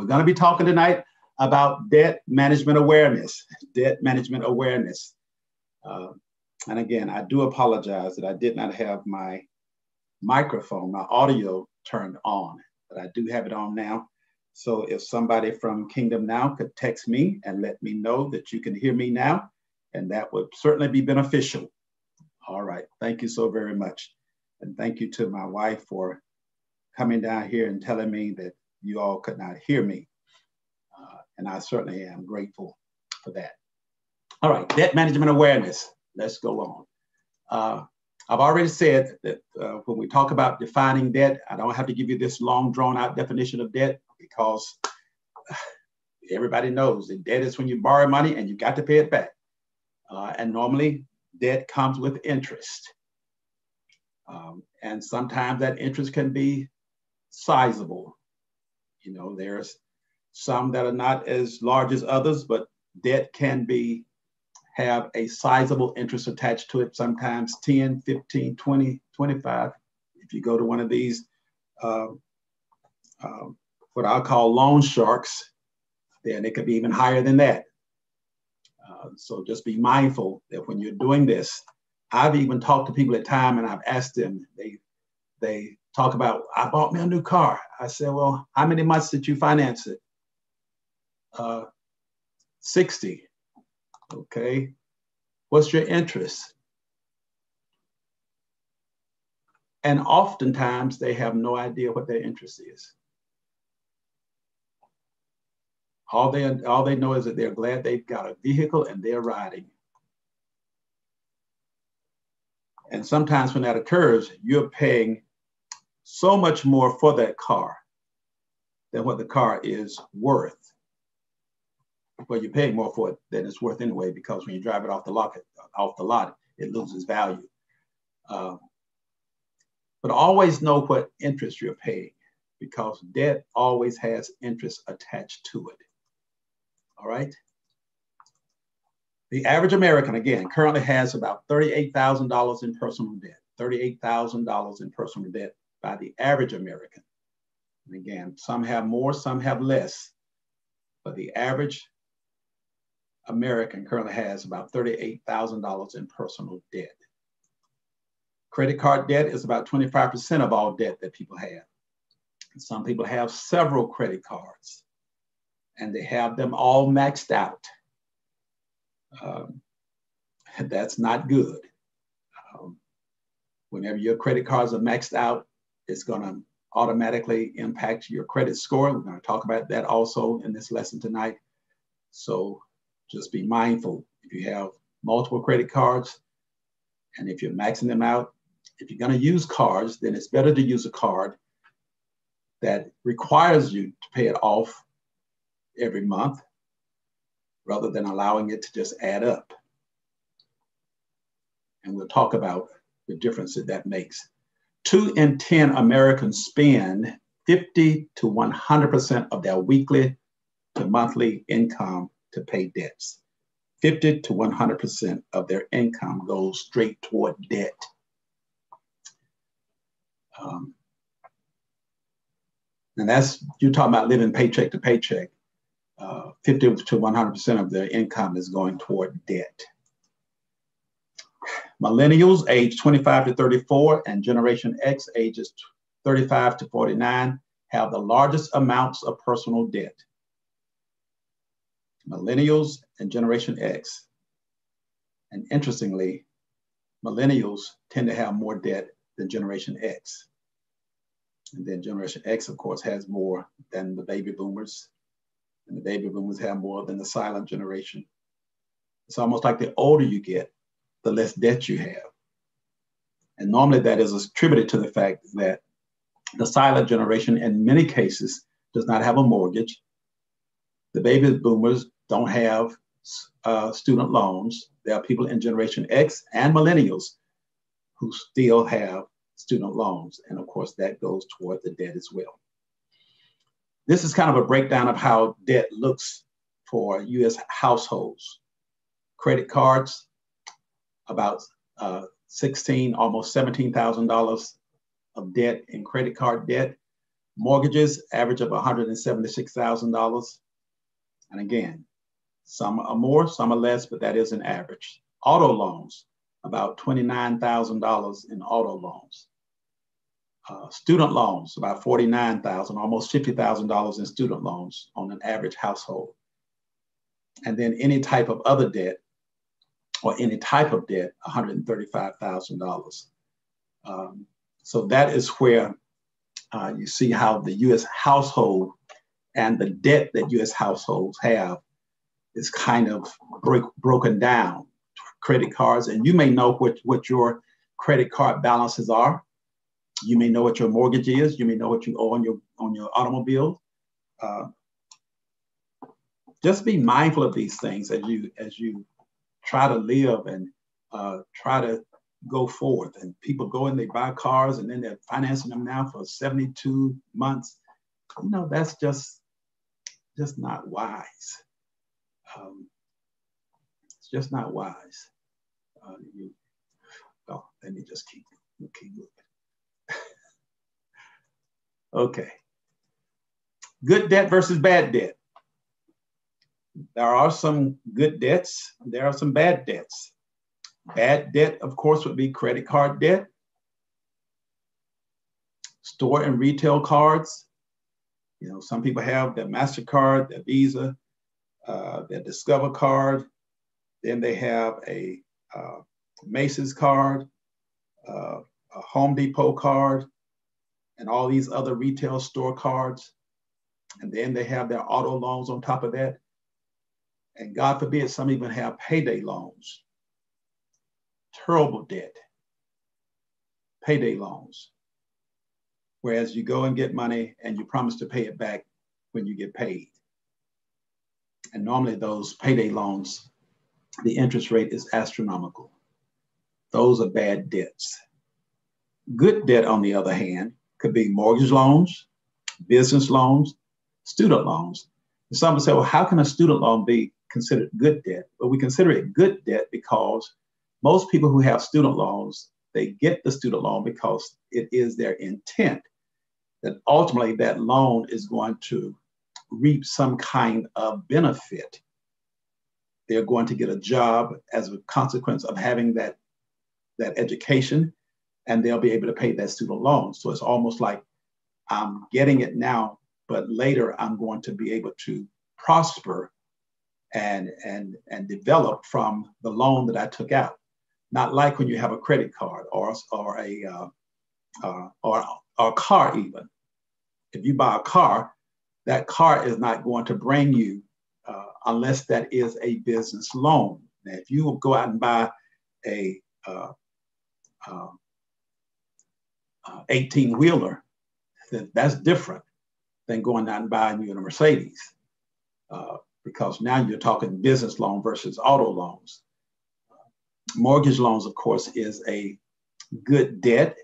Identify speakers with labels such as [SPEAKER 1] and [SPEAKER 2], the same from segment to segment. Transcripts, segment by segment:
[SPEAKER 1] we're going to be talking tonight about debt management awareness, debt management awareness. And again, I do apologize that I did not have my microphone, my audio turned on, but I do have it on now. So if somebody from Kingdom Now could text me and let me know that you can hear me now, and that would certainly be beneficial. All right, thank you so very much. And thank you to my wife for coming down here and telling me that you all could not hear me. And I certainly am grateful for that. All right, debt management awareness. Let's go on. I've already said that when we talk about defining debt, I don't have to give you this long drawn out definition of debt because everybody knows that debt is when you borrow money and you got to pay it back. And normally debt comes with interest. And sometimes that interest can be sizable. You know, there's some that are not as large as others, but debt can have a sizable interest attached to it, sometimes 10, 15, 20, 25. If you go to one of these, what I'll call loan sharks, then it could be even higher than that. So just be mindful that when you're doing this, I've even talked to people at time and I've asked them, they talk about, I bought me a new car. I said, well, how many months did you finance it? 60. Okay. What's your interest? And oftentimes they have no idea what their interest is. All they know is that they're glad they've got a vehicle and they're riding. And sometimes when that occurs, you're paying so much more for that car than what the car is worth. Well, you're paying more for it than it's worth anyway, because when you drive it off the lot, it loses value. But always know what interest you're paying, because debt always has interest attached to it. All right. The average American, again, currently has about $38,000 in personal debt. $38,000 in personal debt by the average American. And again, some have more, some have less, but the average American currently has about $38,000 in personal debt. Credit card debt is about 25% of all debt that people have. And some people have several credit cards and they have them all maxed out. That's not good. Whenever your credit cards are maxed out, it's going to automatically impact your credit score. We're going to talk about that also in this lesson tonight. So just be mindful if you have multiple credit cards and if you're maxing them out. If you're going to use cards, then it's better to use a card that requires you to pay it off every month rather than allowing it to just add up. And we'll talk about the difference that makes. 2 in 10 Americans spend 50 to 100% of their weekly to monthly income to pay debts. 50 to 100% of their income goes straight toward debt. And that's, you're talking about living paycheck to paycheck. 50 to 100% of their income is going toward debt. Millennials age 25 to 34 and Generation X ages 35 to 49 have the largest amounts of personal debt. Millennials and Generation X. And interestingly, millennials tend to have more debt than Generation X. And then Generation X, of course, has more than the baby boomers. And the baby boomers have more than the silent generation. It's almost like the older you get, the less debt you have. And normally that is attributed to the fact that the silent generation in many cases does not have a mortgage. The baby boomers don't have student loans. There are people in Generation X and millennials who still have student loans. And of course that goes toward the debt as well. This is kind of a breakdown of how debt looks for US households. Credit cards, about almost $17,000 of debt in credit card debt. Mortgages average of $176,000. And again, some are more, some are less, but that is an average. Auto loans, about $29,000 in auto loans. Student loans, about $49,000, almost $50,000 in student loans on an average household. And then any type of other debt or any type of debt, $135,000. So that is where you see how the U.S. household and the debt that U.S. households have is kind of broken down. Credit cards, and you may know what your credit card balances are. You may know what your mortgage is. You may know what you owe on your automobile. Just be mindful of these things as you try to live and try to go forth. And people go and they buy cars, and then they're financing them now for 72 months. You know, that's just not wise. It's just not wise. Let me just keep moving. Okay. Good debt versus bad debt. There are some good debts. There are some bad debts. Bad debt, of course, would be credit card debt, store and retail cards. You know, some people have their MasterCard, their Visa, their Discover card. Then they have a Macy's card, a Home Depot card, and all these other retail store cards. And then they have their auto loans on top of that. And God forbid, some even have payday loans. Terrible debt. Payday loans. Whereas you go and get money and you promise to pay it back when you get paid. And normally those payday loans, the interest rate is astronomical. Those are bad debts. Good debt, on the other hand, could be mortgage loans, business loans, student loans. And some will say, well, how can a student loan be considered good debt? Well, we consider it good debt because most people who have student loans, they get the student loan because it is their intent that ultimately that loan is going to reap some kind of benefit. They're going to get a job as a consequence of having that education, and they'll be able to pay that student loan. So it's almost like I'm getting it now, but later I'm going to be able to prosper and develop from the loan that I took out. Not like when you have a credit card or a car even. If you buy a car, that car is not going to bring you unless that is a business loan. Now, if you go out and buy a 18-wheeler, that's different than going out and buying you a Mercedes, because now you're talking business loan versus auto loans. Mortgage loans, of course, is a good debt.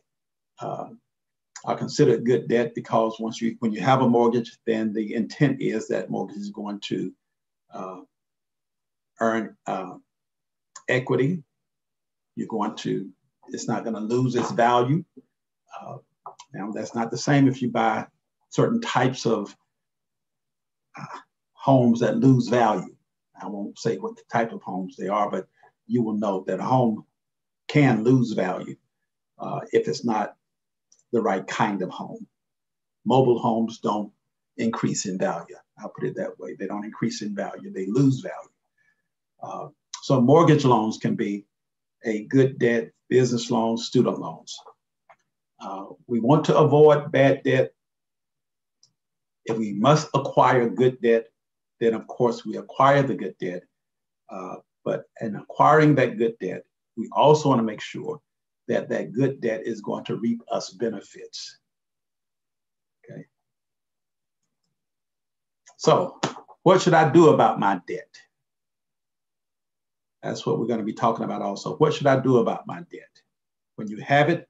[SPEAKER 1] I consider it good debt because when you have a mortgage, then the intent is that mortgage is going to earn equity. It's not going to lose its value. Now, that's not the same if you buy certain types of homes that lose value. I won't say what the type of homes they are, but you will know that a home can lose value if it's not the right kind of home. Mobile homes don't increase in value. I'll put it that way. They don't increase in value. They lose value. So mortgage loans can be a good debt, business loans, student loans. We want to avoid bad debt. If we must acquire good debt, then of course we acquire the good debt. But in acquiring that good debt, we also want to make sure that that good debt is going to reap us benefits. Okay. So what should I do about my debt? That's what we're going to be talking about also. What should I do about my debt? When you have it,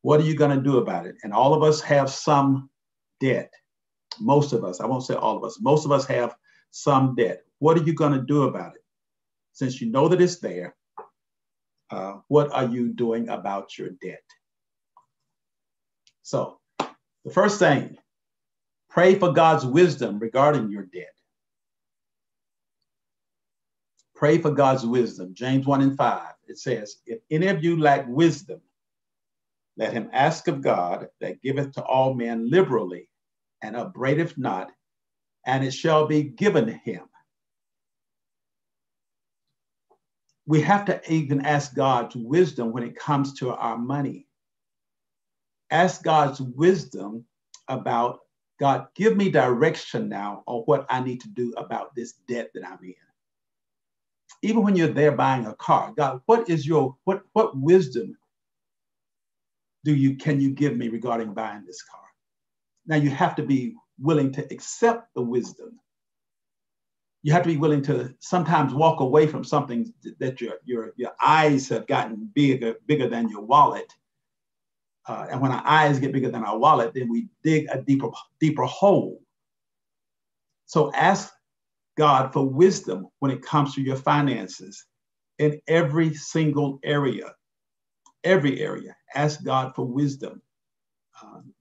[SPEAKER 1] what are you going to do about it? And all of us have some debt. Most of us, I won't say all of us, most of us have some debt. What are you going to do about it? Since you know that it's there, what are you doing about your debt? So the first thing Pray for God's wisdom regarding your debt. Pray for God's wisdom. James 1:5, it says, if any of you lack wisdom, let him ask of God that giveth to all men liberally and upbraideth not, and it shall be given him. We have to even ask God's wisdom when it comes to our money. Ask God's wisdom about, God, give me direction now on what I need to do about this debt that I'm in. Even when you're there buying a car, God, what wisdom can you give me regarding buying this car? Now you have to be willing to accept the wisdom. You have to be willing to sometimes walk away from something that your eyes have gotten bigger than your wallet. And when our eyes get bigger than our wallet, then we dig a deeper hole. So ask God for wisdom when it comes to your finances in every single area. Every area. Ask God for wisdom.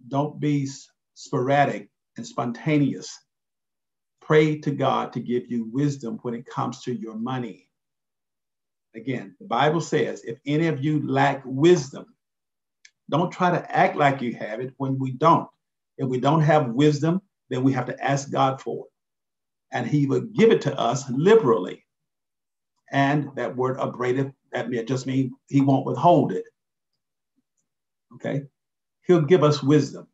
[SPEAKER 1] Don't be sporadic and spontaneous. Pray to God to give you wisdom when it comes to your money. Again, the Bible says, if any of you lack wisdom, don't try to act like you have it when we don't. If we don't have wisdom, then we have to ask God for it. And he will give it to us liberally. And that word upbraideth, that just means he won't withhold it. Okay? He'll give us wisdom.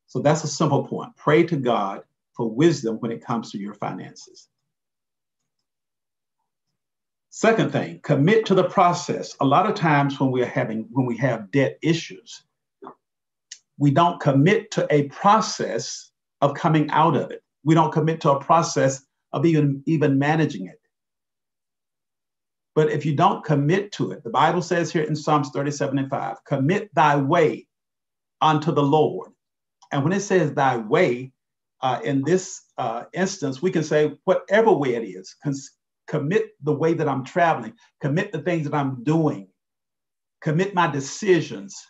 [SPEAKER 1] So that's a simple point. Pray to God for wisdom when it comes to your finances. Second thing, commit to the process. A lot of times when we have debt issues, we don't commit to a process of coming out of it. We don't commit to a process of even managing it. But if you don't commit to it, the Bible says here in Psalms 37:5, commit thy way unto the Lord. And when it says thy way, in this instance, we can say whatever way it is, commit the way that I'm traveling, commit the things that I'm doing, commit my decisions,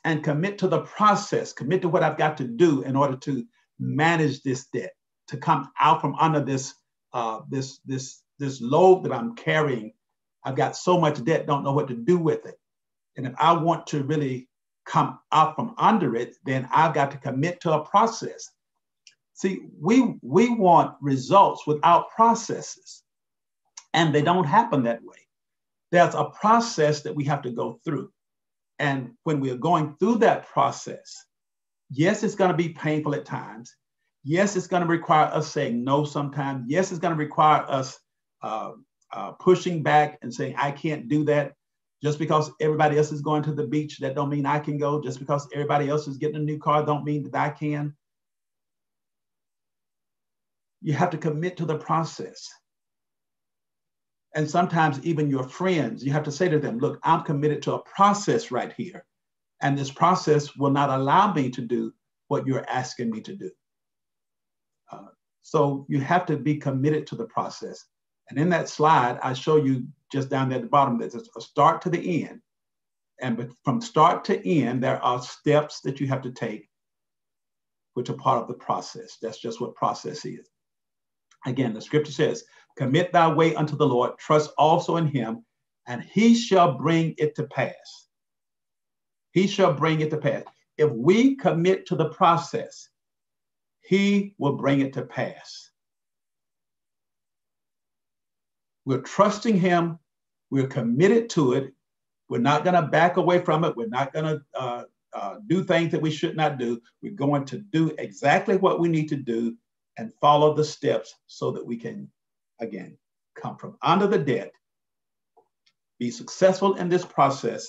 [SPEAKER 1] and commit to the process, commit to what I've got to do in order to manage this debt, to come out from under this load that I'm carrying. I've got so much debt, don't know what to do with it. And if I want to really come out from under it, then I've got to commit to a process. See, we want results without processes, and they don't happen that way. There's a process that we have to go through. And when we are going through that process, yes, it's going to be painful at times. Yes, it's going to require us saying no sometimes. Yes, it's going to require us pushing back and saying, I can't do that. Just because everybody else is going to the beach, that don't mean I can go. Just because everybody else is getting a new car, don't mean that I can. You have to commit to the process. And sometimes even your friends, you have to say to them, look, I'm committed to a process right here. And this process will not allow me to do what you're asking me to do. So you have to be committed to the process. And in that slide, I show you just down there at the bottom, there's a start to the end. And from start to end, there are steps that you have to take, which are part of the process. That's just what process is. Again, the scripture says, commit thy way unto the Lord, trust also in him, and he shall bring it to pass. He shall bring it to pass. If we commit to the process, he will bring it to pass. We're trusting him. We're committed to it. We're not going to back away from it. We're not going to do things that we should not do. We're going to do exactly what we need to do and follow the steps so that we can, again, come from under the debt, be successful in this process,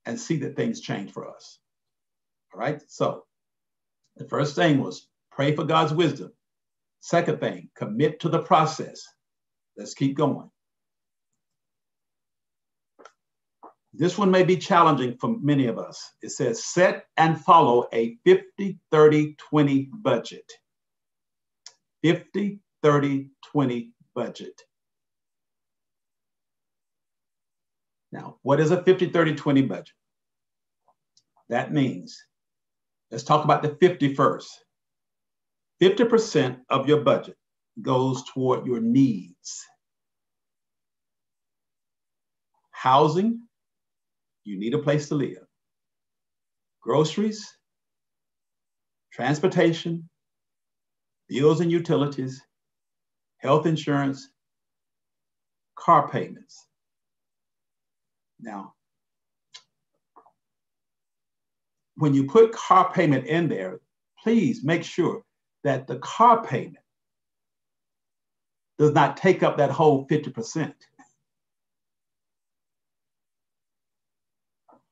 [SPEAKER 1] and see that things change for us. All right? So the first thing was pray for God's wisdom. Second thing, commit to the process. Let's keep going. This one may be challenging for many of us. It says, set and follow a 50-30-20 budget. 50-30-20 budget. Now, what is a 50-30-20 budget? That means Let's talk about the 50 first. 50% of your budget goes toward your needs. Housing, you need a place to live. Groceries, transportation, bills and utilities, health insurance, car payments. Now, when you put car payment in there, please make sure that the car payment does not take up that whole 50%.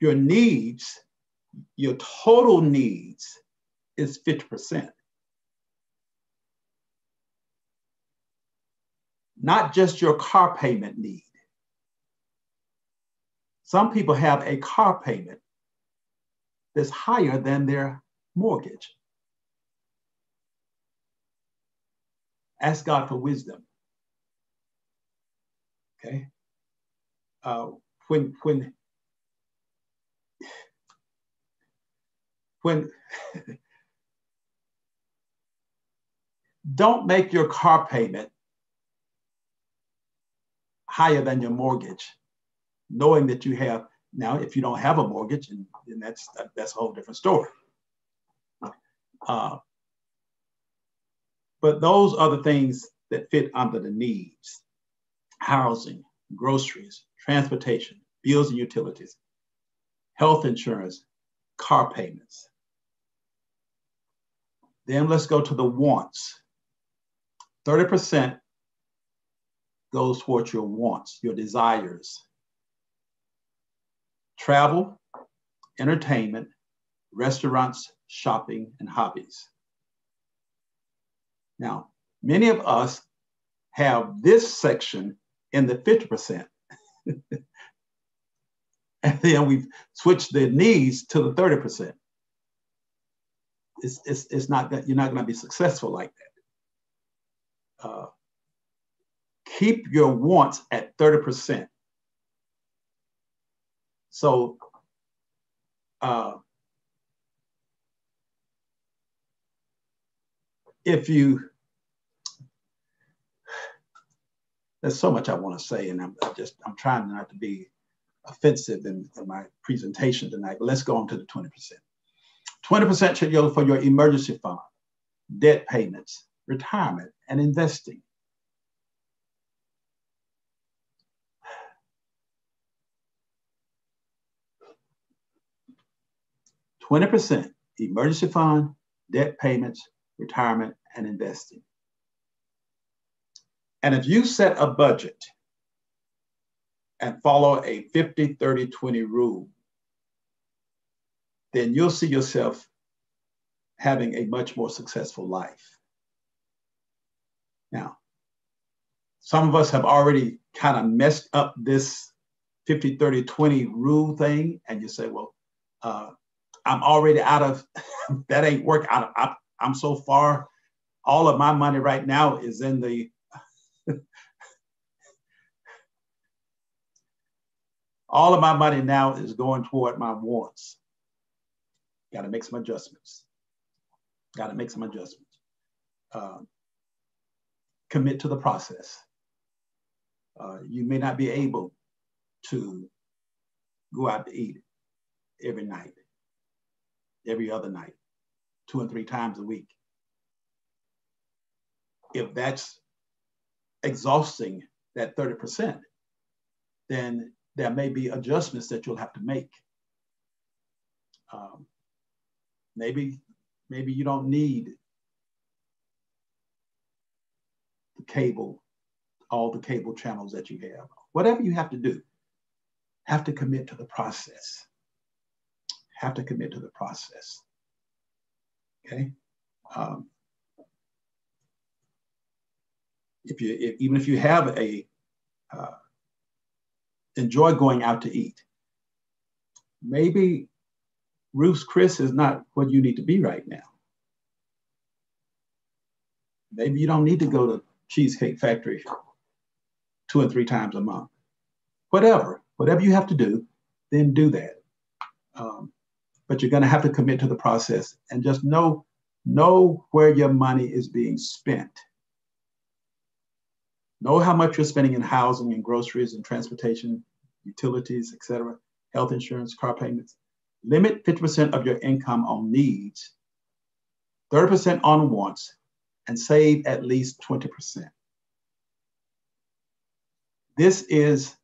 [SPEAKER 1] Your needs, your total needs is 50%. Not just your car payment need. Some people have a car payment that's higher than their mortgage. Ask God for wisdom. Okay. When don't make your car payment higher than your mortgage, knowing that you have, now if you don't have a mortgage, and that's a whole different story. But those are the things that fit under the needs: housing, groceries, transportation, bills and utilities, health insurance, car payments. Then let's go to the wants. 30% goes towards your wants, your desires. Travel, entertainment, restaurants, shopping, and hobbies. Now, many of us have this section in the 50%. And then we've switched the needs to the 30%. It's not that you're not going to be successful like that. Keep your wants at 30%. So there's so much I want to say, and I'm trying not to be offensive in my presentation tonight, but let's go on to the 20%. 20% should go for your emergency fund, debt payments, retirement, and investing. %, emergency fund, debt payments, retirement, and investing. And if you set a budget and follow a 50-30-20 rule, then you'll see yourself having a much more successful life. Now, some of us have already kind of messed up this 50-30-20 rule thing, and you say, well, I'm already out of, that ain't work. I'm so far, all of my money right now is in the, all of my money now is going toward my wants. Got to make some adjustments. Got to make some adjustments. Commit to the process. You may not be able to go out to eat every night, every other night, 2 and 3 times a week. If that's exhausting that 30%, then there may be adjustments that you'll have to make. Maybe you don't need the cable, all the cable channels that you have. Whatever you have to do, have to commit to the process. Have to commit to the process. Okay. Even if you have enjoy going out to eat, maybe Ruth's Chris is not what you need to be right now. Maybe you don't need to go to Cheesecake Factory 2 and 3 times a month. Whatever you have to do, then do that. but you're going to have to commit to the process and just know where your money is being spent. Know how much you're spending in housing and groceries and transportation, utilities, etc., health insurance, car payments. Limit 50% of your income on needs, 30% on wants, and save at least 20%. This is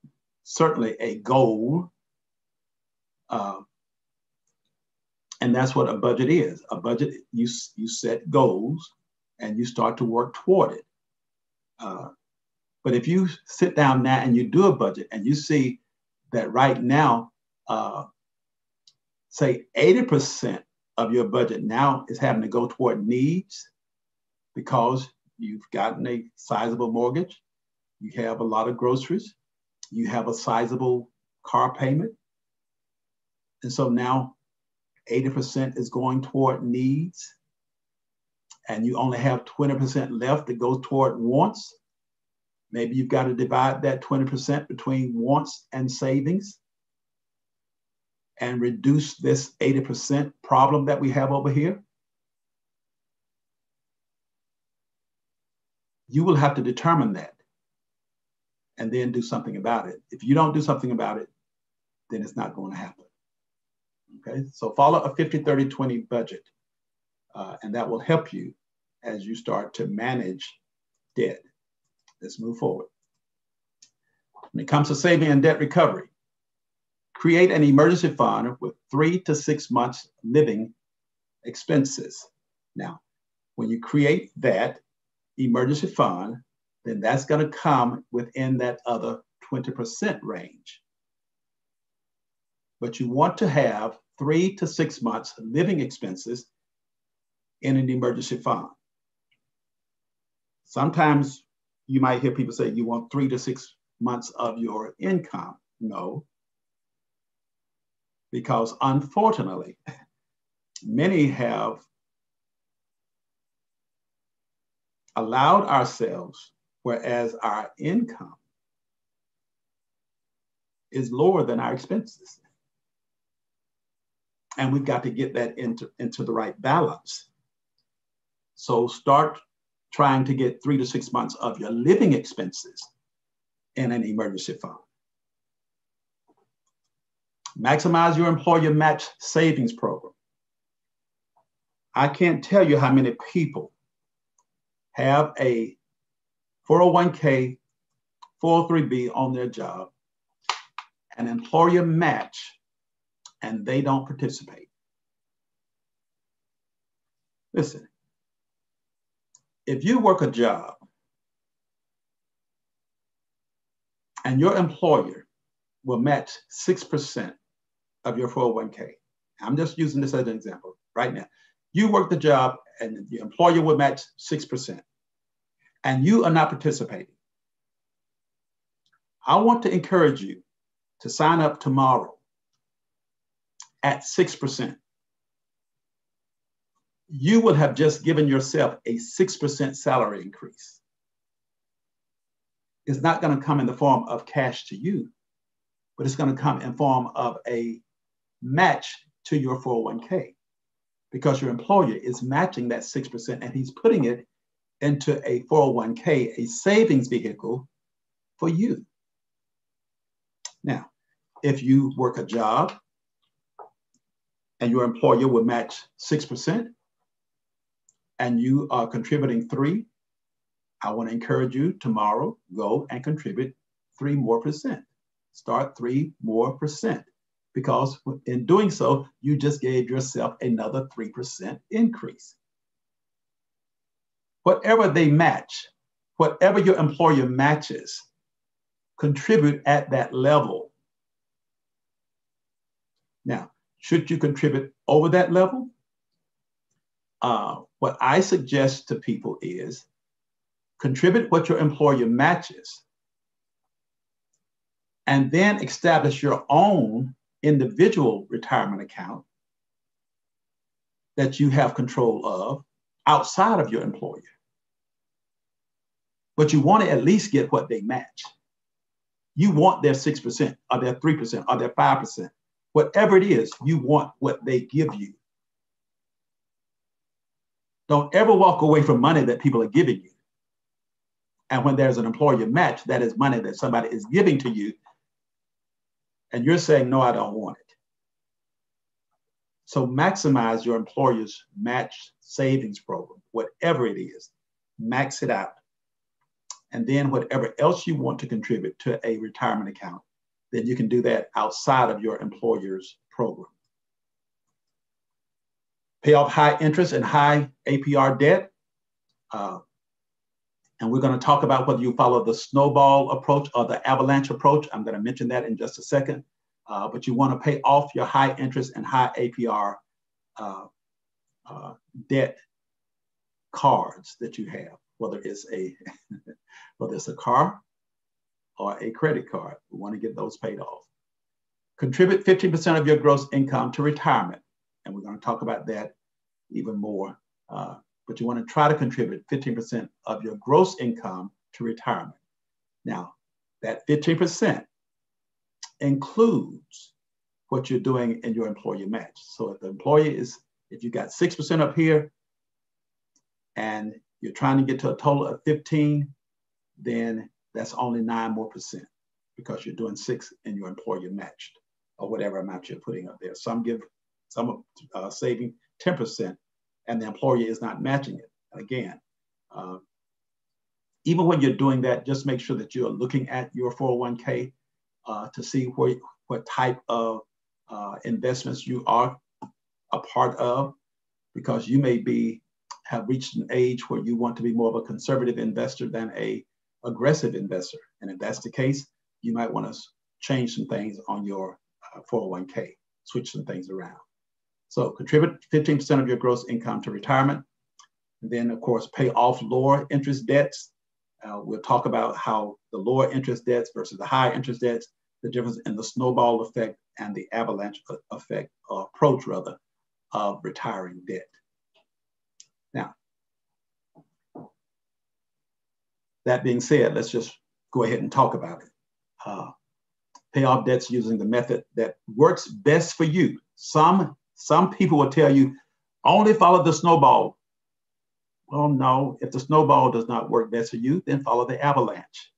[SPEAKER 1] certainly a goal, and that's what a budget is. A budget, you set goals and you start to work toward it. But if you sit down now and you do a budget and you see that right now, say 80% of your budget now is having to go toward needs because you've gotten a sizable mortgage, you have a lot of groceries, you have a sizable car payment. And so now 80% is going toward needs, and you only have 20% left that goes toward wants. Maybe you've got to divide that 20% between wants and savings and reduce this 80% problem that we have over here. You will have to determine that and then do something about it. If you don't do something about it, then it's not going to happen. Okay, so follow a 50-30-20 budget, and that will help you as you start to manage debt. Let's move forward. When it comes to saving and debt recovery, create an emergency fund with 3 to 6 months living expenses. Now, when you create that emergency fund, then that's going to come within that other 20% range. But you want to have 3 to 6 months living expenses in an emergency fund. Sometimes you might hear people say you want 3 to 6 months of your income. No, because unfortunately, many have allowed ourselves, whereas our income is lower than our expenses. And we've got to get that into the right balance. So start trying to get 3 to 6 months of your living expenses in an emergency fund. Maximize your employer match savings program. I can't tell you how many people have a 401k, 403b on their job, an employer match, and they don't participate. Listen, if you work a job and your employer will match 6% of your 401k, I'm just using this as an example right now. You work the job and the employer will match 6%, and you are not participating. I want to encourage you to sign up tomorrow at 6%. You will have just given yourself a 6% salary increase. It's not going to come in the form of cash to you, but it's going to come in form of a match to your 401k, because your employer is matching that 6% and he's putting it into a 401k, a savings vehicle for you. Now, if you work a job and your employer will match 6% and you are contributing 3%, I want to encourage you tomorrow, go and contribute 3% more. Start 3% more, because in doing so, you just gave yourself another 3% increase. Whatever they match, whatever your employer matches, contribute at that level. Now, should you contribute over that level? What I suggest to people is contribute what your employer matches, and then establish your own individual retirement account that you have control of outside of your employer. But you want to at least get what they match. You want their 6% or their 3% or their 5%. Whatever it is, you want what they give you. Don't ever walk away from money that people are giving you. And when there's an employer match, that is money that somebody is giving to you, and you're saying, no, I don't want it. So maximize your employer's match savings program, whatever it is, max it out. And then whatever else you want to contribute to a retirement account, then you can do that outside of your employer's program. Pay off high interest and high APR debt. And we're going to talk about whether you follow the snowball approach or the avalanche approach. I'm going to mention that in just a second. But you want to pay off your high interest and high APR debt cards that you have, whether it's a car or a credit card. We want to get those paid off. Contribute 15% of your gross income to retirement. And we're going to talk about that even more. But you want to try to contribute 15% of your gross income to retirement. Now, that 15% includes what you're doing in your employer match. So if the employer if you got 6% up here and you're trying to get to a total of 15, then that's only 9% more because you're doing 6 in your employer matched or whatever amount you're putting up there. Some saving 10% and the employer is not matching it. And again, even when you're doing that, just make sure that you're looking at your 401k to see what type of investments you are a part of, because you may have reached an age where you want to be more of a conservative investor than a aggressive investor. And if that's the case, you might want to change some things on your 401k, switch some things around. So contribute 15% of your gross income to retirement. And then, of course, pay off lower interest debts. We'll talk about how the lower interest debts versus the high interest debts, the difference in the snowball effect and the avalanche effect, or approach rather, of retiring debt. Now, that being said, let's just go ahead and talk about it. Pay off debts using the method that works best for you. Some people will tell you, only follow the snowball. Well, no, if the snowball does not work best for you, then follow the avalanche.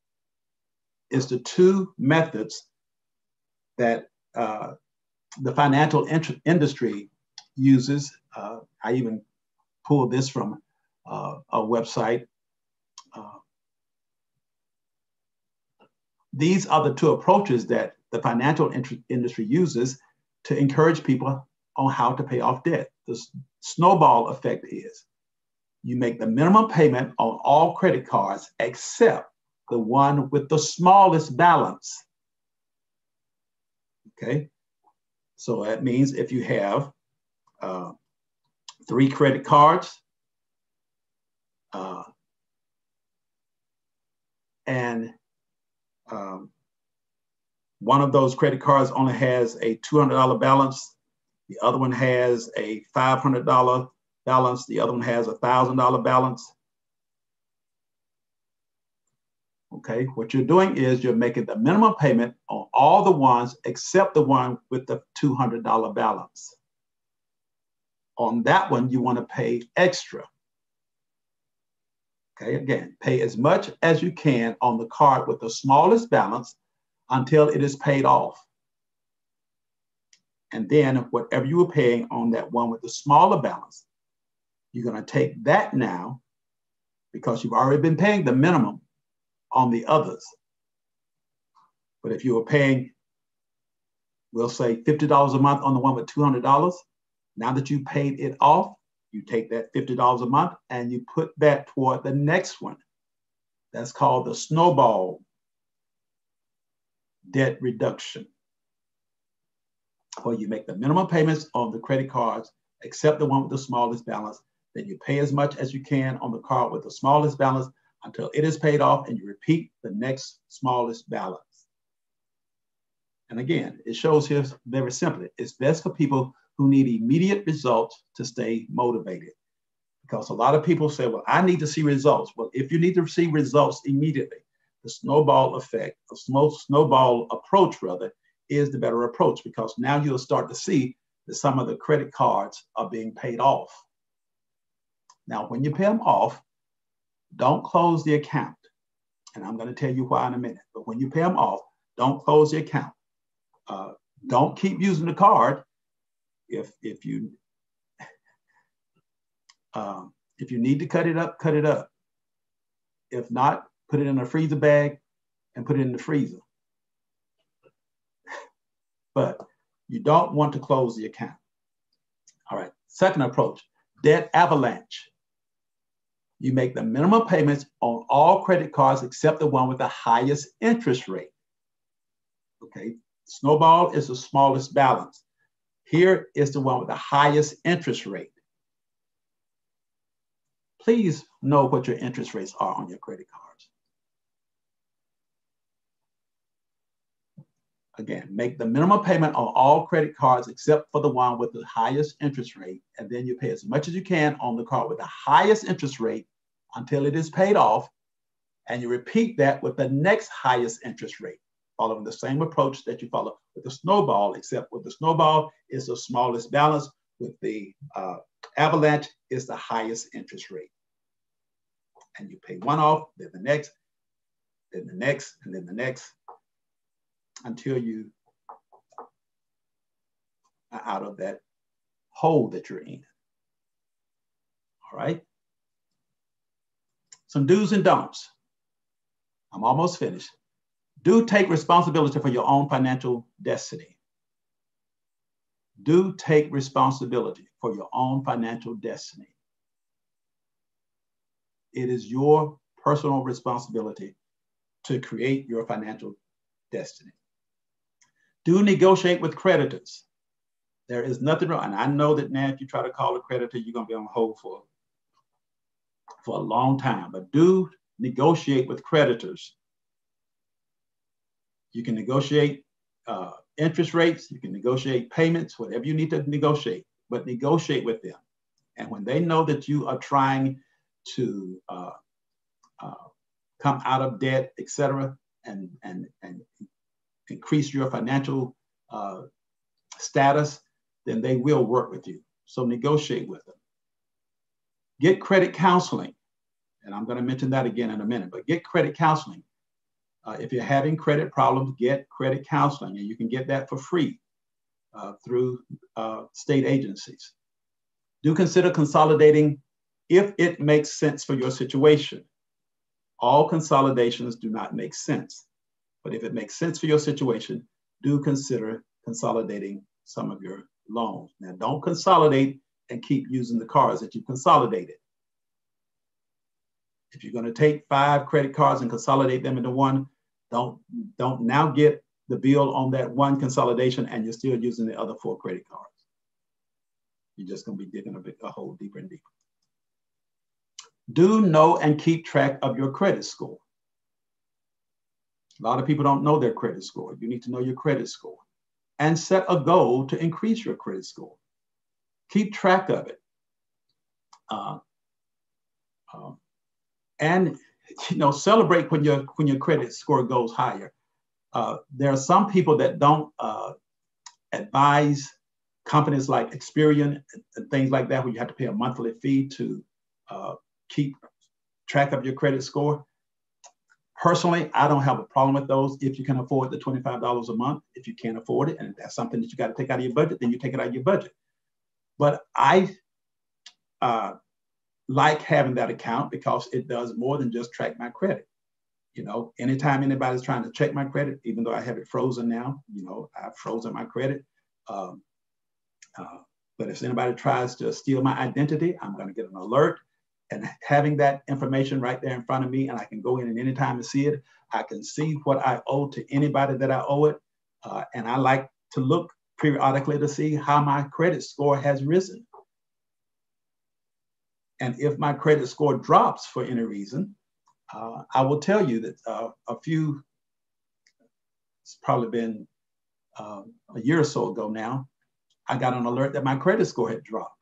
[SPEAKER 1] It's the two methods that the financial industry uses. I even pulled this from a website. These are the two approaches that the financial industry uses to encourage people on how to pay off debt. The snowball effect is you make the minimum payment on all credit cards except the one with the smallest balance. Okay, so that means if you have 3 credit cards and one of those credit cards only has a $200 balance, the other one has a $500 balance, the other one has a $1,000 balance. Okay, what you're doing is you're making the minimum payment on all the ones except the one with the $200 balance. On that one, you want to pay extra. Okay, again, pay as much as you can on the card with the smallest balance until it is paid off. And then whatever you were paying on that one with the smaller balance, you're going to take that now because you've already been paying the minimum on the others. But if you were paying, we'll say $50 a month on the one with $200, now that you paid it off, you take that $50 a month and you put that toward the next one. That's called the snowball debt reduction. Where you make the minimum payments on the credit cards, except the one with the smallest balance. Then you pay as much as you can on the card with the smallest balance until it is paid off, and you repeat the next smallest balance. And again, it shows here very simply, it's best for people who need immediate results to stay motivated. Because a lot of people say, well, I need to see results. Well, if you need to see results immediately, the snowball effect, the snowball approach rather, is the better approach, because now you'll start to see that some of the credit cards are being paid off. Now, when you pay them off, don't close the account. And I'm going to tell you why in a minute. But when you pay them off, don't close the account. Don't keep using the card. If you need to cut it up, cut it up. If not, put it in a freezer bag and put it in the freezer. But you don't want to close the account. All right, second approach, debt avalanche. You make the minimum payments on all credit cards except the one with the highest interest rate. Okay, Snowball is the smallest balance. Here is the one with the highest interest rate. Please know what your interest rates are on your credit cards. Again, make the minimum payment on all credit cards except for the one with the highest interest rate, and then you pay as much as you can on the card with the highest interest rate until it is paid off, and you repeat that with the next highest interest rate, following the same approach that you follow with the Snowball, except with the Snowball is the smallest balance, with the Avalanche is the highest interest rate. And you pay one off, then the next, then the next, and then the next, until you are out of that hole that you're in. All right? Some do's and don'ts. I'm almost finished. Do take responsibility for your own financial destiny. Do take responsibility for your own financial destiny. It is your personal responsibility to create your financial destiny. Do negotiate with creditors. There is nothing wrong. And I know that now if you try to call a creditor, you're going to be on hold for a long time. But do negotiate with creditors. You can negotiate interest rates. You can negotiate payments, whatever you need to negotiate. But negotiate with them. And when they know that you are trying to come out of debt, etc., and increase your financial status, then they will work with you. So negotiate with them. Get credit counseling. And I'm going to mention that again in a minute, but get credit counseling. If you're having credit problems, get credit counseling, and you can get that for free through state agencies. Do consider consolidating if it makes sense for your situation. All consolidations do not make sense. But if it makes sense for your situation, do consider consolidating some of your loans. Now, don't consolidate and keep using the cards that you consolidated. If you're going to take 5 credit cards and consolidate them into one, don't now get the bill on that one consolidation and you're still using the other 4 credit cards. You're just going to be digging a hole deeper and deeper. Do know and keep track of your credit score. A lot of people don't know their credit score. You need to know your credit score and set a goal to increase your credit score. Keep track of it. And celebrate when your credit score goes higher. There are some people that don't advise companies like Experian and things like that, where you have to pay a monthly fee to keep track of your credit score. Personally, I don't have a problem with those if you can afford the $25 a month. If you can't afford it, and if that's something that you got to take out of your budget, then you take it out of your budget. But I like having that account because it does more than just track my credit. Anytime anybody's trying to check my credit, even though I have it frozen now, I've frozen my credit. But if anybody tries to steal my identity, I'm going to get an alert. And having that information right there in front of me, and I can go in at any time and see it. I can see what I owe to anybody that I owe it. And I like to look periodically to see how my credit score has risen. And if my credit score drops for any reason, I will tell you that it's probably been a year or so ago now, I got an alert that my credit score had dropped.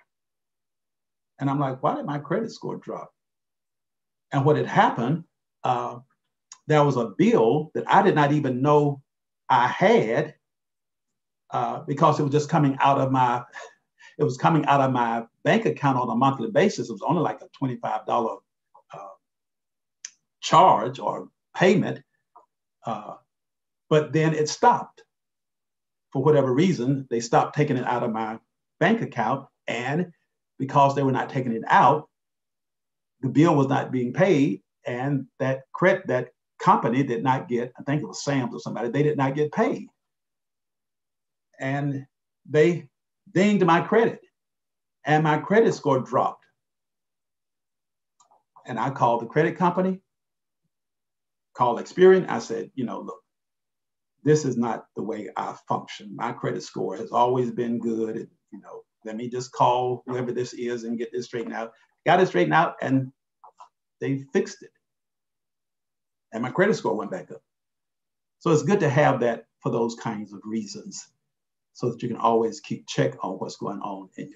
[SPEAKER 1] And I'm like, why did my credit score drop? And what had happened, there was a bill that I did not even know I had because it was just coming out of my, it was coming out of my bank account on a monthly basis. It was only like a $25 charge or payment, but then it stopped. For whatever reason, they stopped taking it out of my bank account, and because they were not taking it out, the bill was not being paid, and that company did not get, I think it was Sam's or somebody, they did not get paid. And they dinged my credit, and my credit score dropped. And I called the credit company, called Experian. I said, you know, look, this is not the way I function. My credit score has always been good. And, you know, let me just call whoever this is and get this straightened out. Got it straightened out, and they fixed it. And my credit score went back up. So it's good to have that for those kinds of reasons, so that you can always keep check on what's going on in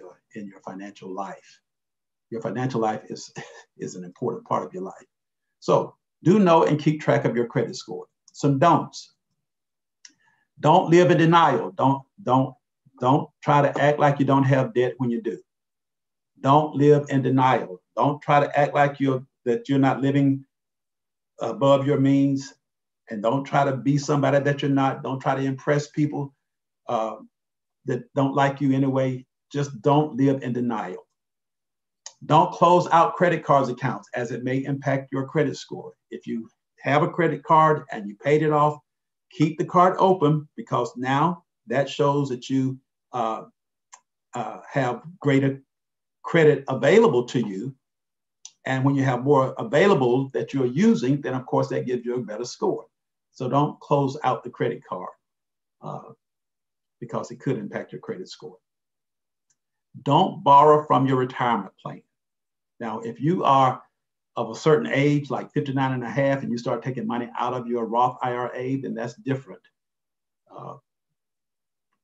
[SPEAKER 1] your financial life. Your financial life is an important part of your life. So do know and keep track of your credit score. Some don'ts. Don't live in denial. Don't try to act like you don't have debt when you do. Don't live in denial. Don't try to act like you're not living above your means, and don't try to be somebody that you're not. Don't try to impress people that don't like you anyway. Just don't live in denial. Don't close out credit cards accounts, as it may impact your credit score. If you have a credit card and you paid it off, keep the card open, because now that shows that you have greater credit available to you. And when you have more available that you're using, then of course that gives you a better score. So don't close out the credit card because it could impact your credit score. Don't borrow from your retirement plan. Now, if you are of a certain age, like 59 and a half, and you start taking money out of your Roth IRA, then that's different.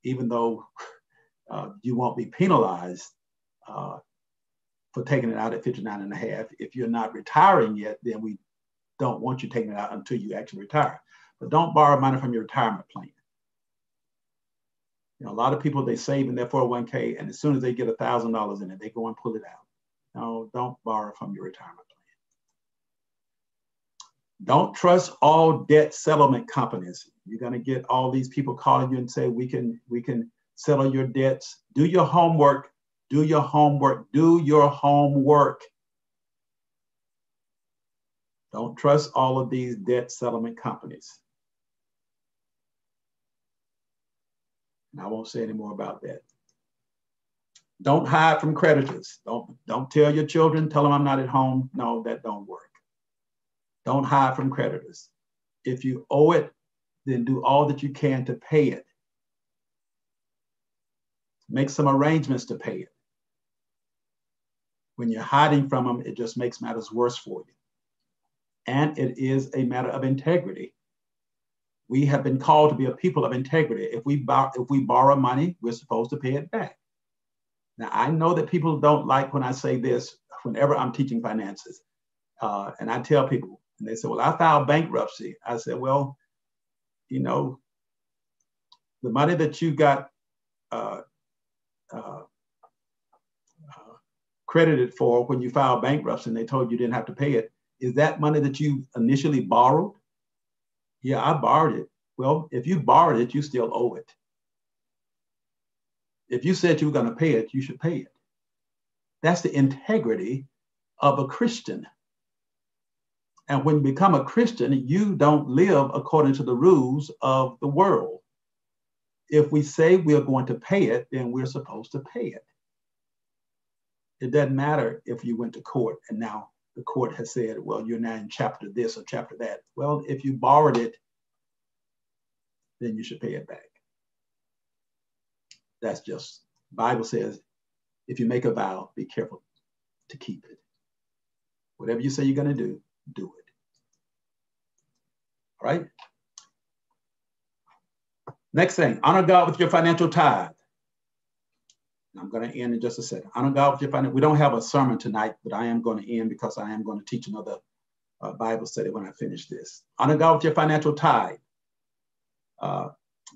[SPEAKER 1] Even though you won't be penalized for taking it out at 59 and a half. If you're not retiring yet, then we don't want you taking it out until you actually retire. But don't borrow money from your retirement plan. You know, a lot of people, they save in their 401k, and as soon as they get $1,000 in it, they go and pull it out. No, don't borrow from your retirement plan. Don't trust all debt settlement companies. You're going to get all these people calling you and say, we can settle your debts. Do your homework. Do your homework. Do your homework. Don't trust all of these debt settlement companies. And I won't say any more about that. Don't hide from creditors. Don't tell your children, tell them I'm not at home. No, that don't work. Don't hide from creditors. If you owe it, then do all that you can to pay it. Make some arrangements to pay it. When you're hiding from them, it just makes matters worse for you. And it is a matter of integrity. We have been called to be a people of integrity. If we borrow money, we're supposed to pay it back. Now, I know that people don't like when I say this whenever I'm teaching finances. And I tell people, and they say, well, I filed bankruptcy. I said, well, you know, the money that you got credited for when you filed bankruptcy and they told you didn't have to pay it, is that money that you initially borrowed? Yeah, I borrowed it. Well, if you borrowed it, you still owe it. If you said you were going to pay it, you should pay it. That's the integrity of a Christian. And when you become a Christian, you don't live according to the rules of the world. If we say we're going to pay it, then we're supposed to pay it. It doesn't matter if you went to court and now the court has said, well, you're now in chapter this or chapter that. Well, if you borrowed it, then you should pay it back. That's just, the Bible says, if you make a vow, be careful to keep it. Whatever you say you're going to do it. All right? Next thing, honor God with your financial tithe. I'm going to end in just a second. Honor God with your financial. We don't have a sermon tonight, but I am going to end because I am going to teach another Bible study when I finish this. Honor God with your financial tithe.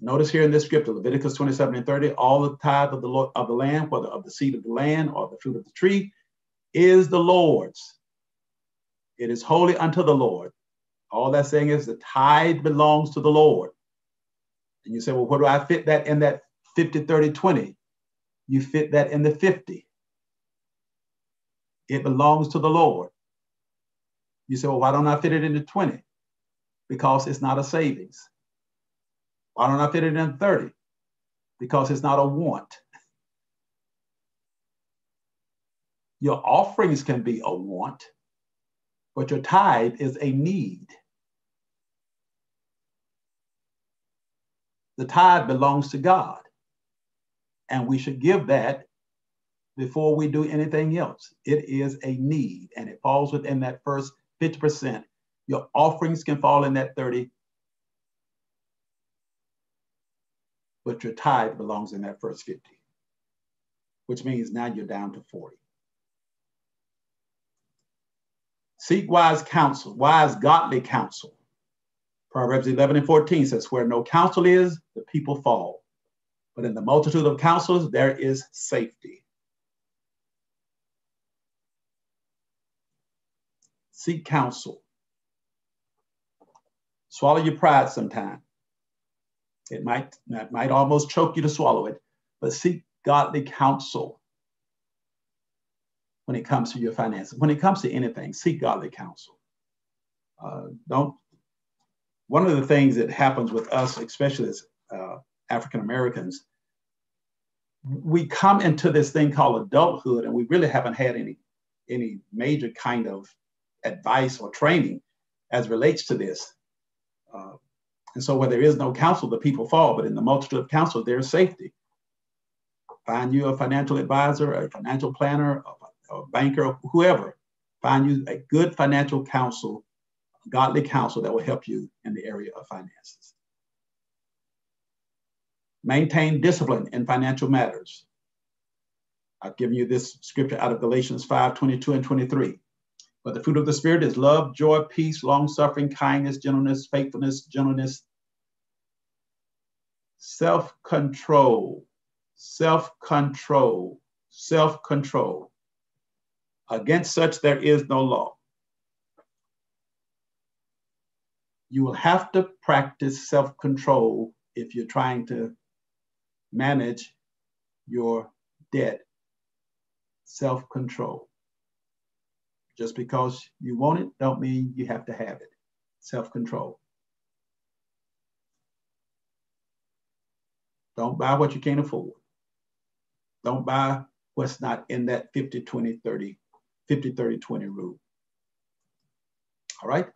[SPEAKER 1] Notice here in this scripture, Leviticus 27:30, all the tithe of the land, whether of the seed of the land or the fruit of the tree, is the Lord's. It is holy unto the Lord. All that's saying is the tithe belongs to the Lord. And you say, well, where do I fit that in that 50, 30, 20? You fit that in the 50. It belongs to the Lord. You say, well, why don't I fit it in the 20? Because it's not a savings. Why don't I fit it in 30? Because it's not a want. Your offerings can be a want, but your tithe is a need. The tithe belongs to God, and we should give that before we do anything else. It is a need, and it falls within that first 50%. Your offerings can fall in that 30, but your tithe belongs in that first 50, which means now you're down to 40. Seek wise counsel, wise godly counsel. Proverbs 11:14 says, where no counsel is, the people fall. But in the multitude of counselors, there is safety. Seek counsel. Swallow your pride sometime. It might almost choke you to swallow it, but seek godly counsel when it comes to your finances. When it comes to anything, seek godly counsel. One of the things that happens with us, especially as African Americans, we come into this thing called adulthood, and we really haven't had any major kind of advice or training as relates to this. And so where there is no counsel, the people fall, but in the multitude of counsel, there is safety. Find you a financial advisor, a financial planner, a banker, whoever. Find you a good financial counsel, godly counsel that will help you in the area of finances. Maintain discipline in financial matters. I've given you this scripture out of Galatians 5:22 and 23. But the fruit of the Spirit is love, joy, peace, long-suffering, kindness, gentleness, faithfulness, gentleness, self-control, self-control, self-control. Against such there is no law. You will have to practice self-control if you're trying to manage your debt. Self-control. Just because you want it, don't mean you have to have it. Self-control. Don't buy what you can't afford. Don't buy what's not in that 50-20-30, 50-30-20 rule. All right?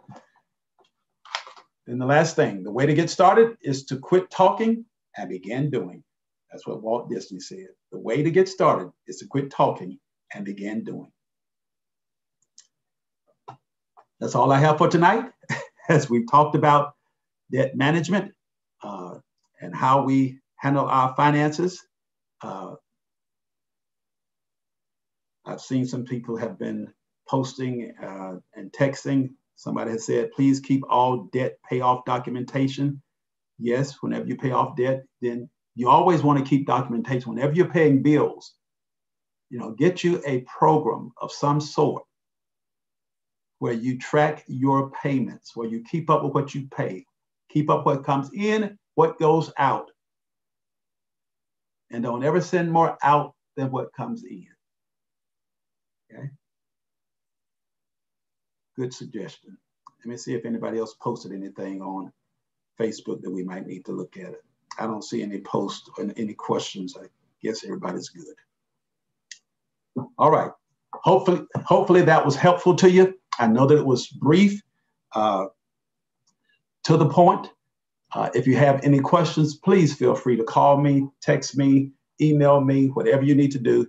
[SPEAKER 1] Then the last thing, the way to get started is to quit talking and begin doing. That's what Walt Disney said. The way to get started is to quit talking and begin doing. That's all I have for tonight. As we've talked about debt management and how we handle our finances. I've seen some people have been posting and texting. Somebody has said, please keep all debt payoff documentation. Yes, whenever you pay off debt, then you always want to keep documentation. Whenever you're paying bills, get you a program of some sort where you track your payments, where you keep up with what you pay, keep up what comes in, what goes out. And don't ever send more out than what comes in. Okay? Good suggestion. Let me see if anybody else posted anything on Facebook that we might need to look at it. I don't see any posts or any questions. I guess everybody's good. All right. Hopefully that was helpful to you. I know that it was brief, to the point. If you have any questions, please feel free to call me, text me, email me, whatever you need to do,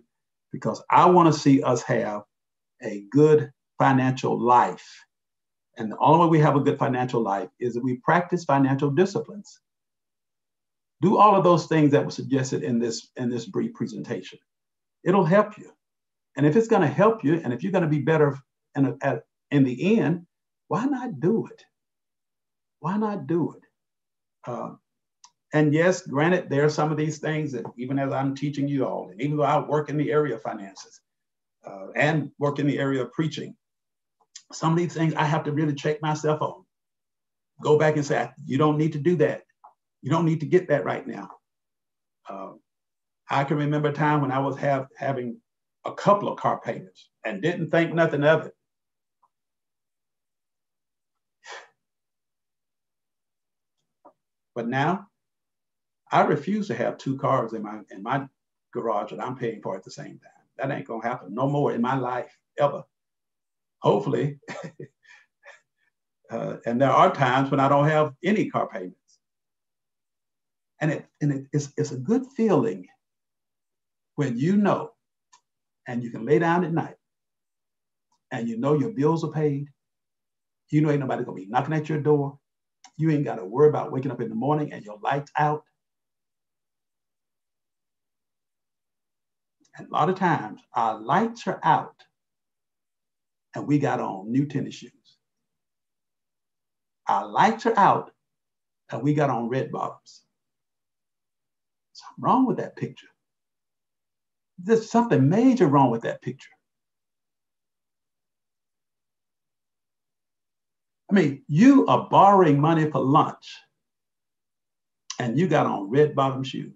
[SPEAKER 1] because I want to see us have a good financial life. And the only way we have a good financial life is that we practice financial disciplines. Do all of those things that were suggested in this brief presentation. It'll help you. And if it's going to help you, and if you're going to be better in the end, why not do it? Why not do it? And yes, granted, there are some of these things that even as I'm teaching you all, and even though I work in the area of finances and work in the area of preaching, some of these things I have to really check myself on. Go back and say, you don't need to do that. You don't need to get that right now. I can remember a time when I was having a couple of car payments and didn't think nothing of it. But now I refuse to have two cars in my garage that I'm paying for at the same time. That ain't gonna happen no more in my life, ever. Hopefully. And there are times when I don't have any car payments. And it's a good feeling when you know, and you can lay down at night, and you know your bills are paid. You know ain't nobody gonna be knocking at your door. You ain't gotta worry about waking up in the morning and your lights out. And a lot of times our lights are out and we got on new tennis shoes. Our lights are out and we got on red bottoms. Something wrong with that picture. There's something major wrong with that picture. I mean, you are borrowing money for lunch and you got on red bottom shoes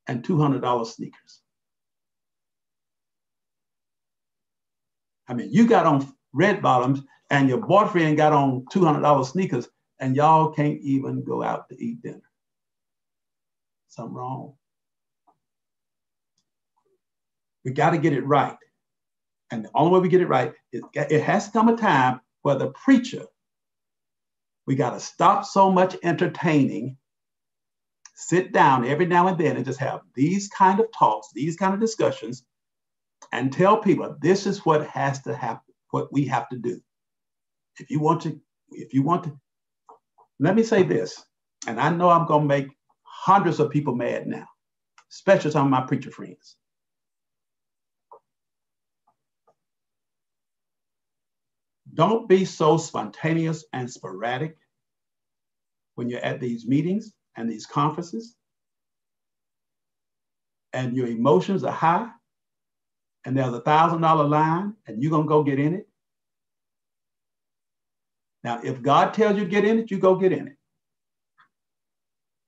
[SPEAKER 1] and $200 sneakers. I mean, you got on red bottoms and your boyfriend got on $200 sneakers and y'all can't even go out to eat dinner. Something wrong. We got to get it right. And the only way we get it right, it has to come a time where the preacher, we got to stop so much entertaining, sit down every now and then and just have these kind of talks, these kind of discussions, and tell people this is what has to happen, what we have to do. If you want to, let me say this, and I know I'm going to make hundreds of people mad now, especially some of my preacher friends. Don't be so spontaneous and sporadic when you're at these meetings and these conferences and your emotions are high and there's a $1,000 line and you're going to go get in it. Now, if God tells you to get in it, you go get in it.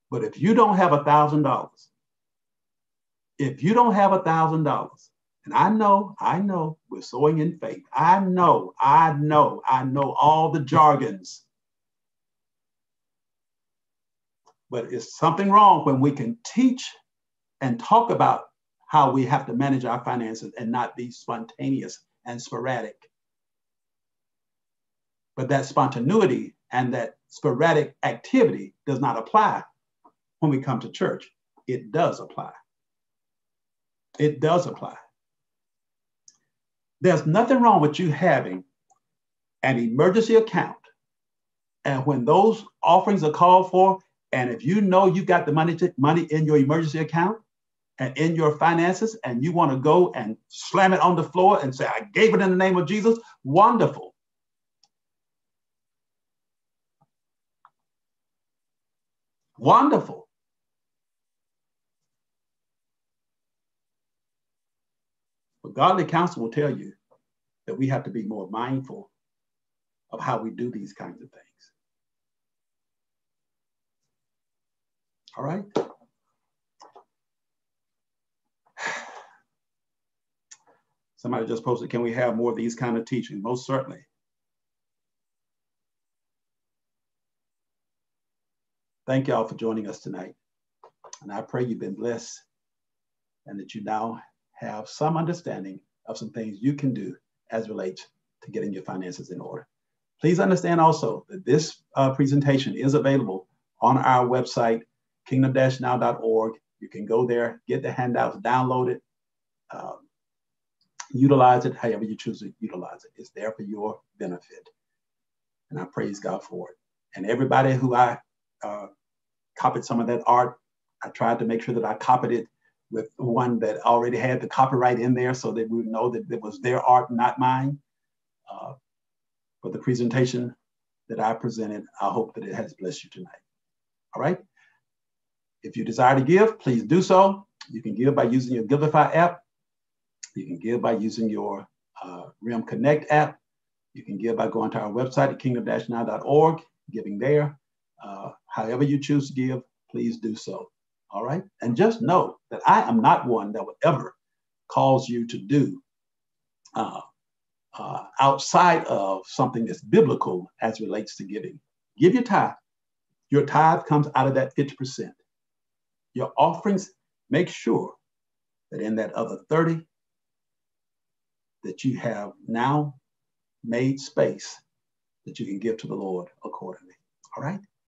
[SPEAKER 1] But if you don't have $1,000, and I know we're sowing in faith. I know all the jargons. But it's something wrong when we can teach and talk about how we have to manage our finances and not be spontaneous and sporadic. But that spontaneity and that sporadic activity does not apply when we come to church. It does apply. It does apply. There's nothing wrong with you having an emergency account. And when those offerings are called for, and if you know you got the money in your emergency account and in your finances, and you want to go and slam it on the floor and say, I gave it in the name of Jesus, wonderful. Wonderful. But godly counsel will tell you that we have to be more mindful of how we do these kinds of things. All right. Somebody just posted, can we have more of these kind of teaching? Most certainly. Thank y'all for joining us tonight. And I pray you've been blessed and that you now have some understanding of some things you can do as relates to getting your finances in order. Please understand also that this presentation is available on our website, kingdom-now.org. You can go there, get the handouts, download it, utilize it however you choose to utilize it. It's there for your benefit. And I praise God for it. And everybody who I copied some of that art, I tried to make sure that I copied it with one that already had the copyright in there so that we would know that it was their art, not mine. For the presentation that I presented. I hope that it has blessed you tonight. All right. If you desire to give, please do so. You can give by using your Giveify app. You can give by using your Rim Connect app. You can give by going to our website at kingdom-now.org, giving there. However you choose to give, please do so. All right. And just know that I am not one that will ever cause you to do outside of something that's biblical as relates to giving. Give your tithe. Your tithe comes out of that 50%. Your offerings, make sure that in that other 30 that you have now made space that you can give to the Lord accordingly. All right.